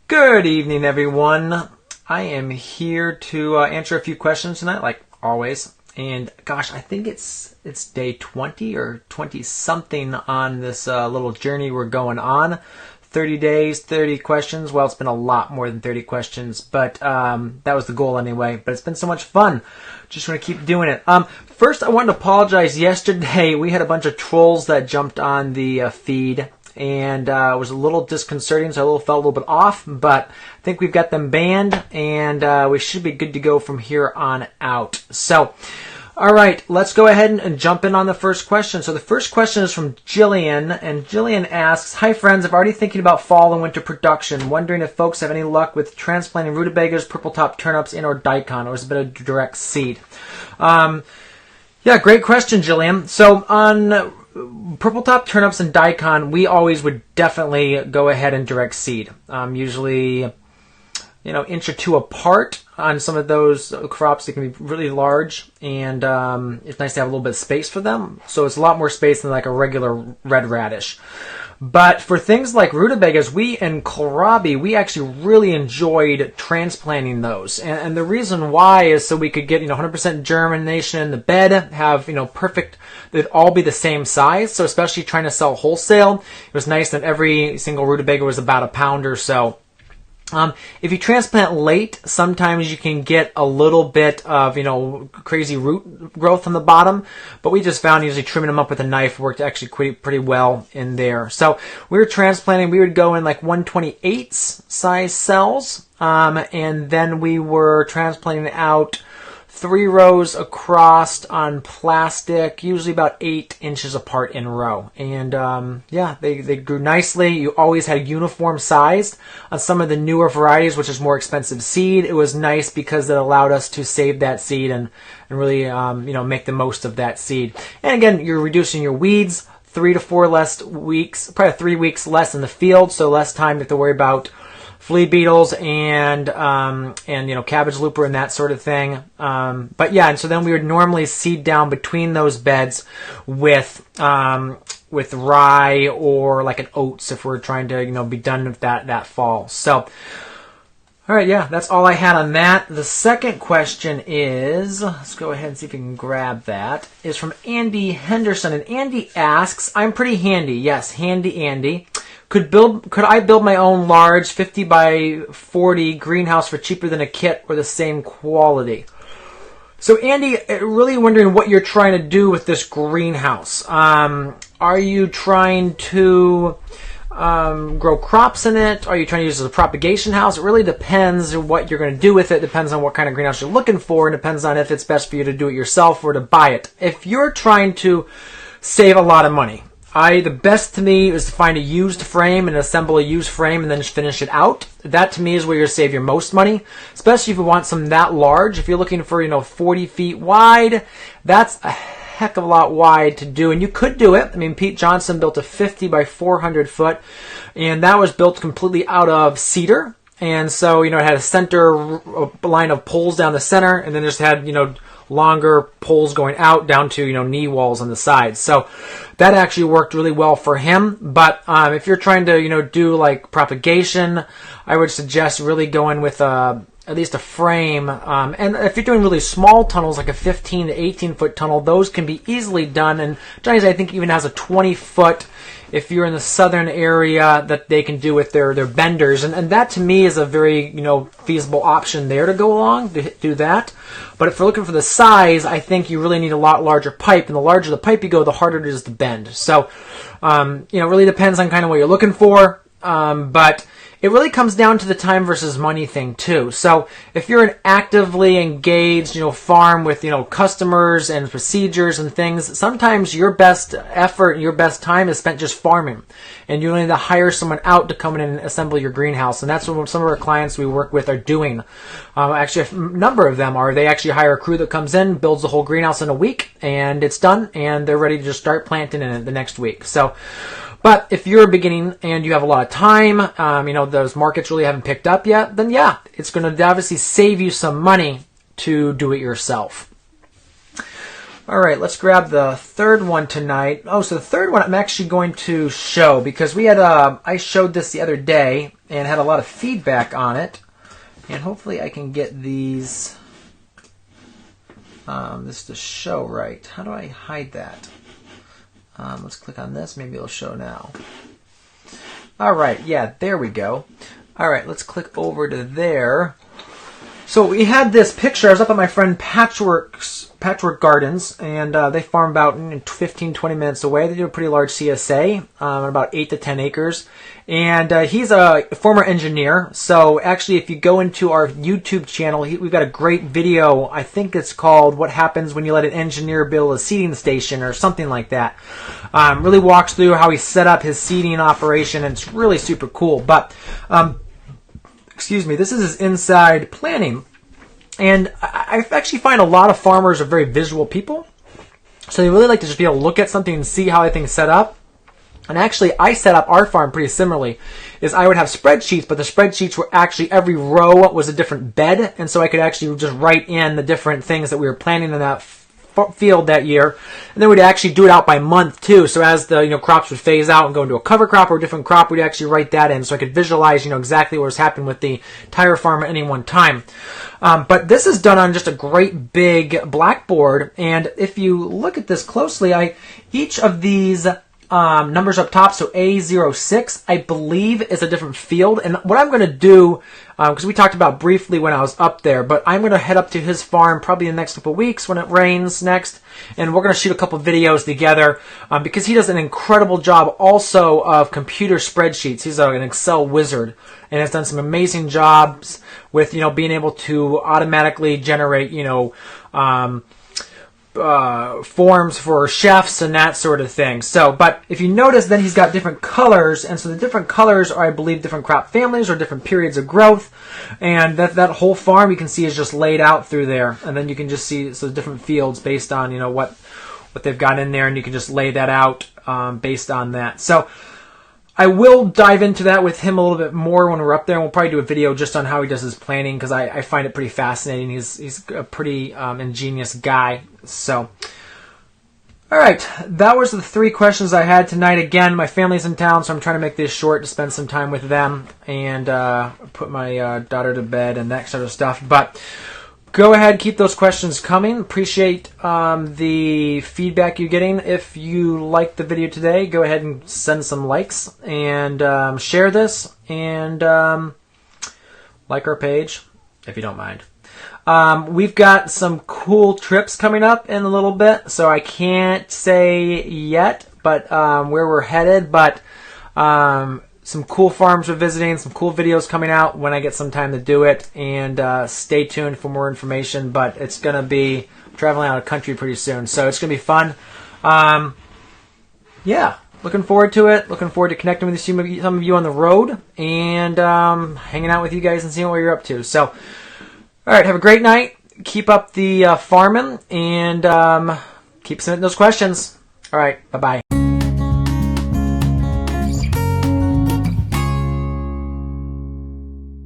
Good evening, everyone. I am here to answer a few questions tonight, like always. And gosh, I think it's day 20 or 20 something on this little journey we're going on. 30 days, 30 questions. Well, it's been a lot more than 30 questions, but that was the goal anyway. But it's been so much fun. Just want to keep doing it. First, I wanted to apologize. Yesterday, we had a bunch of trolls that jumped on the feed. And it was a little disconcerting, so I felt a little bit off, but I think we've got them banned, and we should be good to go from here on out. So, all right, let's go ahead and jump in on the first question. So the first question is from Jillian, and Jillian asks, "Hi friends, I'm already thinking about fall and winter production. Wondering if folks have any luck with transplanting rutabagas, purple top turnips, and or daikon, or is it a bit of direct seed?" Yeah, great question, Jillian. So on purple top turnips and daikon, we always would definitely go ahead and direct seed. Usually, inch or two apart on some of those crops. They can be really large, and it's nice to have a little bit of space for them. So it's a lot more space than like a regular red radish. But for things like rutabagas, we in kohlrabi, we actually really enjoyed transplanting those. And the reason why is so we could get 100% germination in the bed, have perfect, they'd all be the same size. So especially trying to sell wholesale, it was nice that every single rutabaga was about a pound or so. If you transplant late, sometimes you can get a little bit of, crazy root growth on the bottom, but we just found usually trimming them up with a knife worked actually pretty well in there. So we were transplanting, we would go in like 1/28 size cells, and then we were transplanting out 3 rows across on plastic, usually about 8 inches apart in a row. And they grew nicely. You always had uniform size. On some of the newer varieties, which is more expensive seed, it was nice because it allowed us to save that seed and really make the most of that seed. And again, you're reducing your weeds, 3 to 4 less weeks, probably 3 weeks less in the field, so less time to have to worry about flea beetles and cabbage looper and that sort of thing. But yeah, and so then we would normally seed down between those beds with rye or like an oats if we're trying to be done with that fall. So all right, yeah, that's all I had on that. The second question is, let's go ahead and see if we can grab that, is from Andy Henderson. And Andy asks, "I'm pretty handy." Yes, handy Andy. Could I build my own large 50 by 40 greenhouse for cheaper than a kit or the same quality? So Andy, really wondering what you're trying to do with this greenhouse. Are you trying to grow crops in it? Are you trying to use it as a propagation house? It really depends on what you're going to do with it. Depends on what kind of greenhouse you're looking for, and depends on if it's best for you to do it yourself or to buy it. If you're trying to save a lot of money, the best to me is to find a used frame and assemble a used frame and then just finish it out. That to me is where you're save your most money, especially if you want some that large. If you're looking for 40 feet wide, that's a heck of a lot wide to do, and you could do it. I mean, Pete Johnson built a 50 by 400 foot, and that was built completely out of cedar. And so it had a center line of poles down the center, and then just had longer poles going out down to knee walls on the sides. So that actually worked really well for him. But if you're trying to do like propagation, I would suggest really going with at least a frame. And if you're doing really small tunnels, like a 15 to 18 foot tunnel, those can be easily done. And Johnny's, I think, even has a 20 foot if you're in the southern area that they can do with their benders. And that to me is a very feasible option there to go along to do that. But if you're looking for the size, I think you really need a lot larger pipe, and the larger the pipe you go, the harder it is to bend. So it really depends on kind of what you're looking for. But it really comes down to the time versus money thing too. So if you're an actively engaged, farm with, customers and procedures and things, sometimes your best effort, your best time is spent just farming. And you need to hire someone out to come in and assemble your greenhouse. And that's what some of our clients we work with are doing. Actually, a number of them are. They actually hire a crew that comes in, builds the whole greenhouse in a week, and it's done, and they're ready to just start planting in it the next week. So, but if you're beginning and you have a lot of time, those markets really haven't picked up yet, then yeah, it's going to obviously save you some money to do it yourself. All right, let's grab the third one tonight. Oh, so the third one I'm actually going to show because we had I showed this the other day, and had a lot of feedback on it. And hopefully I can get these, this to show right. How do I hide that? Let's click on this. Maybe it'll show now. All right, yeah, there we go. All right, let's click over to there. So we had this picture. I was up at my friend Patchwork Gardens, and they farm about 15, 20 minutes away. They do a pretty large CSA, about 8 to 10 acres. And he's a former engineer. So actually, if you go into our YouTube channel, we've got a great video. I think it's called "What Happens When You Let an Engineer Build a Seeding Station" or something like that. Really walks through how he set up his seeding operation, and it's really super cool. But excuse me, this is his inside planning. And I actually find a lot of farmers are very visual people. So they really like to just be able to look at something and see how everything's set up. And actually, I set up our farm pretty similarly. Is I would have spreadsheets, but the spreadsheets were actually every row was a different bed. And so I could actually just write in the different things that we were planting in that field that year, and then we'd actually do it out by month too. So as the crops would phase out and go into a cover crop or a different crop, we'd actually write that in, so I could visualize exactly what was happening with the entire farm at any one time. But this is done on just a great big blackboard, and if you look at this closely, each of these numbers up top, so A06, I believe is a different field. And what I'm going to do, because we talked about briefly when I was up there, but I'm going to head up to his farm probably in the next couple of weeks when it rains next, and we're going to shoot a couple videos together, because he does an incredible job also of computer spreadsheets. He's an Excel wizard and has done some amazing jobs with being able to automatically generate forms for chefs and that sort of thing. So, but if you notice, then he's got different colors, and so the different colors are, I believe, different crop families or different periods of growth, and that whole farm you can see is just laid out through there, and then you can just see different fields based on what they've got in there, and you can just lay that out based on that. So I will dive into that with him a little bit more when we're up there, and we'll probably do a video just on how he does his planning, because I find it pretty fascinating. He's a pretty ingenious guy. So, all right, that was the 3 questions I had tonight. Again, my family's in town, so I'm trying to make this short to spend some time with them and put my daughter to bed and that sort of stuff. But go ahead, keep those questions coming. Appreciate the feedback you're getting. If you liked the video today, go ahead and send some likes and share this, and like our page if you don't mind. We've got some cool trips coming up in a little bit, so I can't say yet but where we're headed, but some cool farms we're visiting, some cool videos coming out when I get some time to do it, and stay tuned for more information. But it's going to be traveling out of the country pretty soon, so it's going to be fun. Yeah, looking forward to it. Looking forward to connecting with some of you on the road, and hanging out with you guys and seeing what you're up to. So, all right, have a great night. Keep up the farming, and keep submitting those questions. All right, bye-bye.